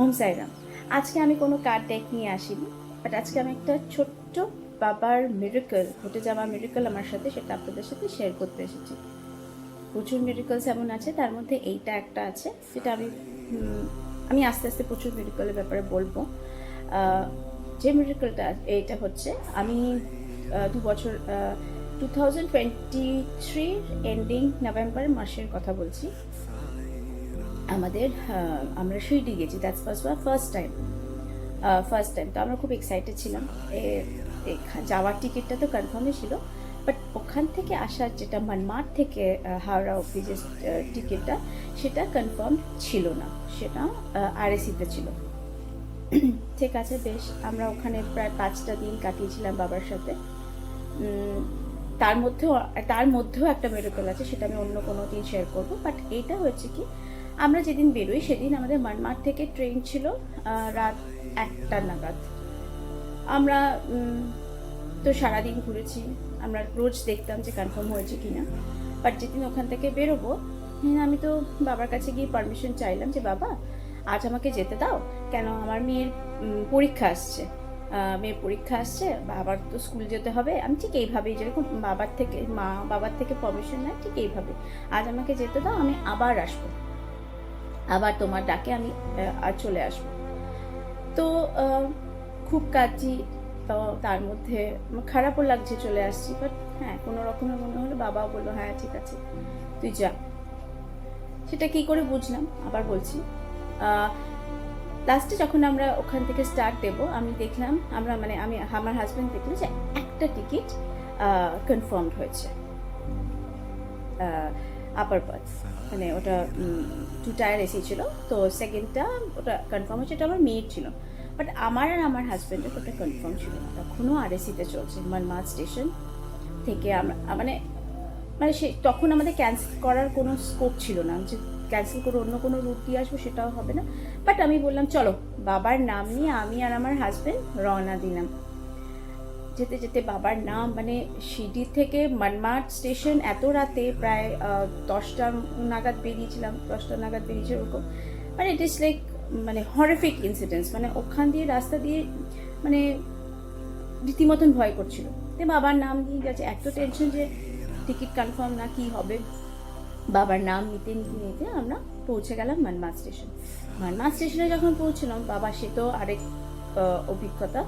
ওম সাইরাম। আজকে আমি কোনো কার্ড ডেক নিয়ে আসিনি, বাট আজকে আমি একটা ছোট্ট বাবার মিরাকল, ঘটে যাওয়া মিরাকল আমার সাথে, সেটা আপনাদের সাথে শেয়ার করতে এসেছি। প্রচুর মিরাকলস এমন আছে, তার মধ্যে এইটা একটা আছে যেটা আমি আস্তে আস্তে প্রচুর মিরাকলের ব্যাপারে বলবো। যে মিরাকলটা এইটা হচ্ছে, আমি 2 বছর 2023 এন্ডিং নভেম্বর মাসের কথা বলছি। আমরা শিরডি গেছি, দ্যাটস ফার্স্ট টাইম। তো আমরা খুব এক্সাইটেড ছিলাম। যাওয়ার টিকিটটা তো কনফার্মই ছিল, বাট ওখান থেকে আসার যেটা মানমাড থেকে হাওড়া অব্দি যে টিকিটটা, সেটা কনফার্ম ছিল না, সেটা আরএসিতে ছিল। ঠিক আছে, বেশ, আমরা ওখানে প্রায় 5টা দিন কাটিয়েছিলাম বাবার সাথে। তার মধ্যেও একটা মেডিকেল আছে, সেটা আমি অন্য কোনো দিন শেয়ার করবো। বাট এইটা হচ্ছে কি, আমরা যেদিন বেরোই সেদিন আমাদের মানমাড থেকে ট্রেন ছিল রাত 1টা নাগাদ। আমরা তো সারাদিন ঘুরেছি, আমরা রোজ দেখতাম যে কনফার্ম হয়েছে কিনা। বাট যেদিন ওখান থেকে বেরোবো, আমি তো বাবার কাছে গিয়ে পারমিশন চাইলাম যে বাবা আজ আমাকে যেতে দাও, কেন আমার মেয়ের পরীক্ষা আসছে, বাবার তো স্কুল যেতে হবে। আমি ঠিক এইভাবেই, যেরকম বাবার থেকে পারমিশন নেয়, ঠিক এইভাবে আজ আমাকে যেতে দাও, আমি আবার আসবো, আবার তোমার ডাকে আমি আর চলে আসবো। তো খুব কাঁদছি, তো তার মধ্যে খারাপও লাগছে, চলে আসছি। বাট হ্যাঁ, কোনো রকমের মনে হলো, বাবাও বললো হ্যাঁ ঠিক আছে তুই যা। সেটা কি করে বুঝলাম আবার বলছি। লাস্টে যখন আমরা ওখান থেকে স্টার্ট দেবো, আমি দেখলাম, আমার হাজব্যান্ড দেখলো যে একটা টিকিট কনফার্মড হয়েছে, আপার বার্থ, মানে ওটা 2 টায়ার এসি ছিল, তো সেকেন্ডটা ওটা কনফার্ম হয়েছে, এটা আমার মেয়ের ছিল। বাট আমার আর আমার হাজব্যান্ডের ওটা কনফার্ম ছিল না, তখনও আরএসিতে চলছে মানমাড স্টেশন থেকে। আমরা তখন আমাদের ক্যান্সেল করার কোনো স্কোপ ছিল না, যে ক্যান্সেল করে অন্য কোনো রুট দিয়ে আসবো, সেটাও হবে না। বাট আমি বললাম চলো, বাবার নাম নিয়ে আমি আর আমার হাজব্যান্ড রওনা দিলাম। যেতে যেতে বাবার নাম, শিরডি থেকে মানমাড স্টেশন এত রাতে, প্রায় 10টা নাগাদ বেরিয়েছিলাম, ওরকম। It is like horrific incidents, ওখান দিয়ে রাস্তা দিয়ে রীতিমতন ভয় করছিল। বাবার নাম নিয়ে গেছে, এত টেনশন যে টিকিট কনফার্ম না, কি হবে। বাবার নাম নিতে নিতে নিতে আমরা পৌঁছে গেলাম মানমাড স্টেশনে যখন পৌঁছলাম, বাবা সে তো আরেক অভিজ্ঞতা,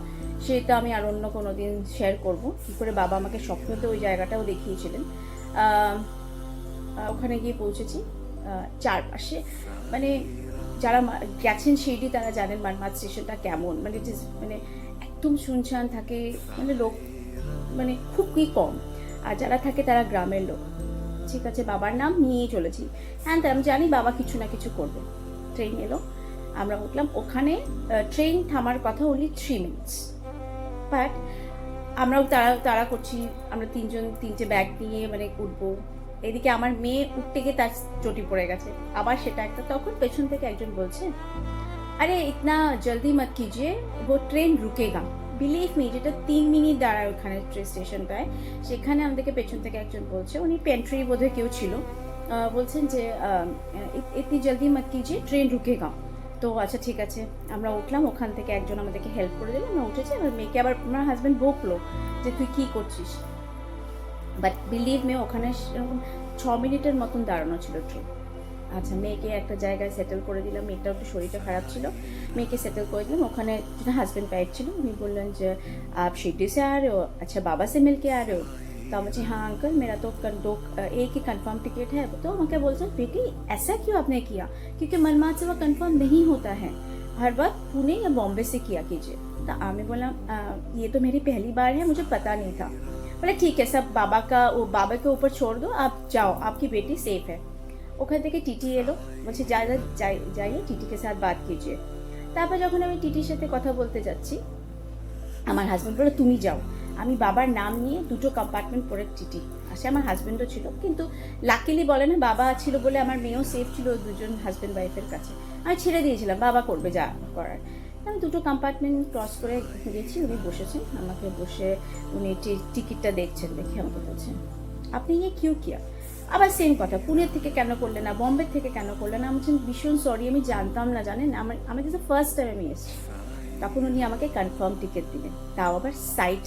সেটা আমি আর অন্য কোনো দিন শেয়ার করবো কী করে বাবা আমাকে স্বপ্নতে ওই জায়গাটাও দেখিয়েছিলেন। ওখানে গিয়ে পৌঁছেছি, চারপাশে যারা গেছেন শিরডি তারা জানেন মানমাড স্টেশনটা কেমন, একদম শুনশান থাকে, লোক খুবই কম, আর যারা থাকে তারা গ্রামের লোক। ঠিক আছে, বাবার নাম নিয়েই চলেছি, হ্যাঁ আমি জানি বাবা কিছু না কিছু করবে। ট্রেন এলো, আমরা উঠলাম, ওখানে ট্রেন থামার কথা only 3 মিনিটস, বাট আমরাও তাড়া করছি, আমরা 3টে ব্যাগ নিয়ে উঠবো। এদিকে আমার মেয়ে উঠতে গিয়ে তার চটি পড়ে গেছে, আবার সেটা একটা। তখন পেছন থেকে একজন বলছে, আরে ইতনা জলদি মত কিজিয়ে, वो ট্রেন রুকেগা। বিলিভ মি, যেটা 3 মিনিট দাঁড়ায় ওখানে ট্রেন স্টেশনটায়, সেখানে আমাদেরকে পেছন থেকে একজন বলছে, উনি পেন্ট্রি বোধহয় কেউ ছিল, বলছেন যে ইতনি জলদি মত কিজিয়ে, ট্রেন রুকেগা। তো আচ্ছা ঠিক আছে, আমরা উঠলাম, ওখান থেকে একজন আমাদেরকে হেল্প করে দিল, আমরা উঠেছি। আমার মেয়েকে আবার আমার হাজব্যান্ড বকলো যে তুই কী করছিস, বাট বিলিভ মি ওখানে 6 মিনিটের মতন দাঁড়ানো ছিল ট্রেন। আচ্ছা, মেয়েকে একটা জায়গায় সেটেল করে দিলাম, মেয়েটা একটু শরীরটা খারাপ ছিল, মেয়েকে সেটেল করে দিলাম। ওখানে হাজব্যান্ড পাইট ছিল, উনি বললেন যে आप शिरडी से आ रहे हो, अच्छा बाबा से मिल के आ रहे हो। तो हम बच्चे हाँ अंकल, मेरा तो एक ही कन्फर्म टिकट है। तो उनके बोलते हैं बेटी ऐसा क्यों आपने किया, क्योंकि मनमाड से वो कन्फर्म नहीं होता है, हर बार पुणे या बॉम्बे से किया कीजिए। तो आमिर बोला ये तो मेरी पहली बार है, मुझे पता नहीं था। बोले ठीक है, सब बाबा के ऊपर छोड़ दो, आप जाओ, आपकी बेटी सेफ है। ওখান থেকে টিটি এলো, বলছে যাইয়ে টিটিকে সাথ বাত কিজিয়ে। তারপর যখন আমি টিটির সাথে কথা বলতে যাচ্ছি, আমার হাজব্যান্ড বললো তুমি যাও। আমি বাবার নাম নিয়ে 2টো কম্পার্টমেন্ট পরে টিটি আসে, আমার হাজব্যান্ডও ছিল, কিন্তু লাকিলি বলে না, বাবা ছিল বলে আমার মেয়েও সেফ ছিল, দুজন হাজব্যান্ড ওয়াইফের কাছে। আমি ছেড়ে দিয়েছিলাম, বাবা করবে যা করার। আমি 2টো কম্পার্টমেন্ট ক্রস করে গেছি, উনি বসেছেন, আমাকে বসে উনি টিকিটটা দেখছেন, দেখে আমাকে বলছেন আপনি ये क्यों किया, আবার সেম কথা, পুনে থেকে কেন করলে না, বম্বে থেকে কেন করলে না? আমি বলছেন ভীষণ সরি, আমি জানতাম না, জানেন আমার কিন্তু ফার্স্ট টাইম আমি এসেছি। তখন উনি আমাকে কনফার্ম টিকিট দিলেন, তাও আবার সাইড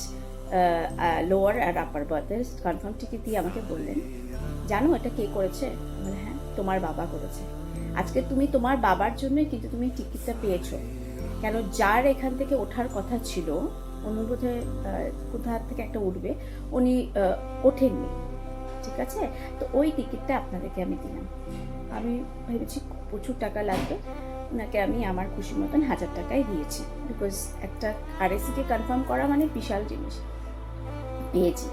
লোয়ার আর আপার বার্থের কনফার্ম টিকিট দিয়ে আমাকে বললেন, জানো এটা কে করেছে? বলে হ্যাঁ, তোমার বাবা করেছে। আজকে তুমি তোমার বাবার জন্যই কিন্তু তুমি টিকিটটা পেয়েছো। কেন, যার এখান থেকে ওঠার কথা ছিল, অনুবোধে কোথা থেকে একটা উঠবে, উনি ওঠেননি, ঠিক আছে? তো ওই টিকিটটা আপনাদেরকে আমি দিলাম। আমি ভেবেছি প্রচুর টাকা লাগবে, ওনাকে আমি আমার খুশি মতন 1000 টাকাই দিয়েছি, বিকজ একটা আরএসিকে কনফার্ম করা মানে বিশাল জিনিস, পেয়েছি।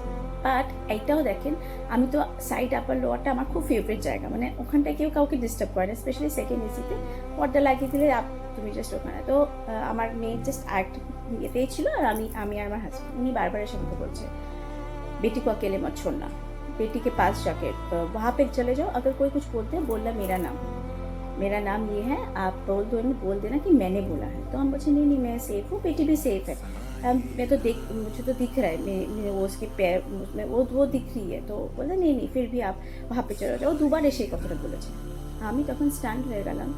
বাট এইটাও দেখেন, আমি তো সাইড আপার লোয়ারটা আমার খুব ফেভারিট জায়গা, মানে ওখানটায় কেউ কাউকে ডিস্টার্ব করে না, স্পেশালি সেকেন্ড এসিতে পর্দা লাগিয়ে দিলে তুমি জাস্ট ওখানে। তো আমার মেয়ে জাস্ট আরেকটা ইয়েতেই ছিল, আর আমি আর আমার হাজব্যান্ড, উনি বারবার এসে আমাকে বলছে बेटी को अकेले मत छोड़ना, बेटी के पास जाके वहाँ पे चले जाओ, अगर कोई कुछ बोलते हैं बोलना मेरा नाम ये है, आप बोल देना कि मैंने बोला है। तो हम बोलते नहीं नहीं मैं सेफ हूँ, बेटी भी सेफ है, मैं तो मुझे तो दिख रहा है, मेरे वो उसके पैर में वो दिख रही है। तो बोला नहीं नहीं फिर भी आप वहाँ पे चले जाओ, দুবার এসে কথাটা বলেছে। আমি তখন স্ট্যান্ড হয়ে গেলাম,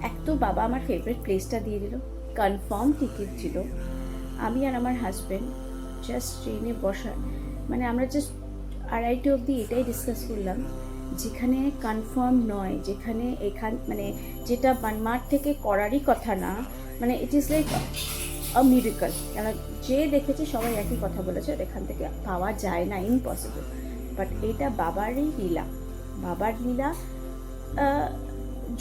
এক তো বাবা আমার ফেভারিট প্লেসটা দিয়ে দিল, কনফার্ম টিকিট ছিল, আমি আর আমার হাজব্যান্ড জাস্ট ট্রেনে বসা, মানে আমরা জাস্ট আড়াইটে অবধি এটাই ডিসকাস করলাম, যেখানে কনফার্ম নয়, যেখানে মানে যেটা মাঠ থেকে করারই কথা না, মানে it is like a miracle. কেন, যে দেখেছে সবাই একই কথা বলেছে, এখান থেকে পাওয়া যায় না, ইম্পসিবল। বাট এটা বাবারই লীলা, বাবার লীলা,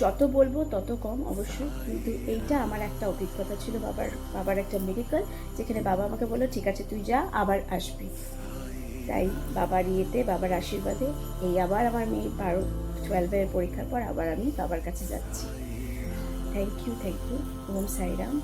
যত বলবো তত কম অবশ্যই, কিন্তু এইটা আমার একটা অভিজ্ঞতা ছিল, বাবার একটা মিরাকল, যেখানে বাবা আমাকে বললো ঠিক আছে তুই যা, আবার আসবি। তাই বাবার ইয়েতে, বাবার আশীর্বাদে এই আবার আমার মেয়ে 12-এর পরীক্ষার পর আবার আমি বাবার কাছে যাচ্ছি। Thank you Om Sairam.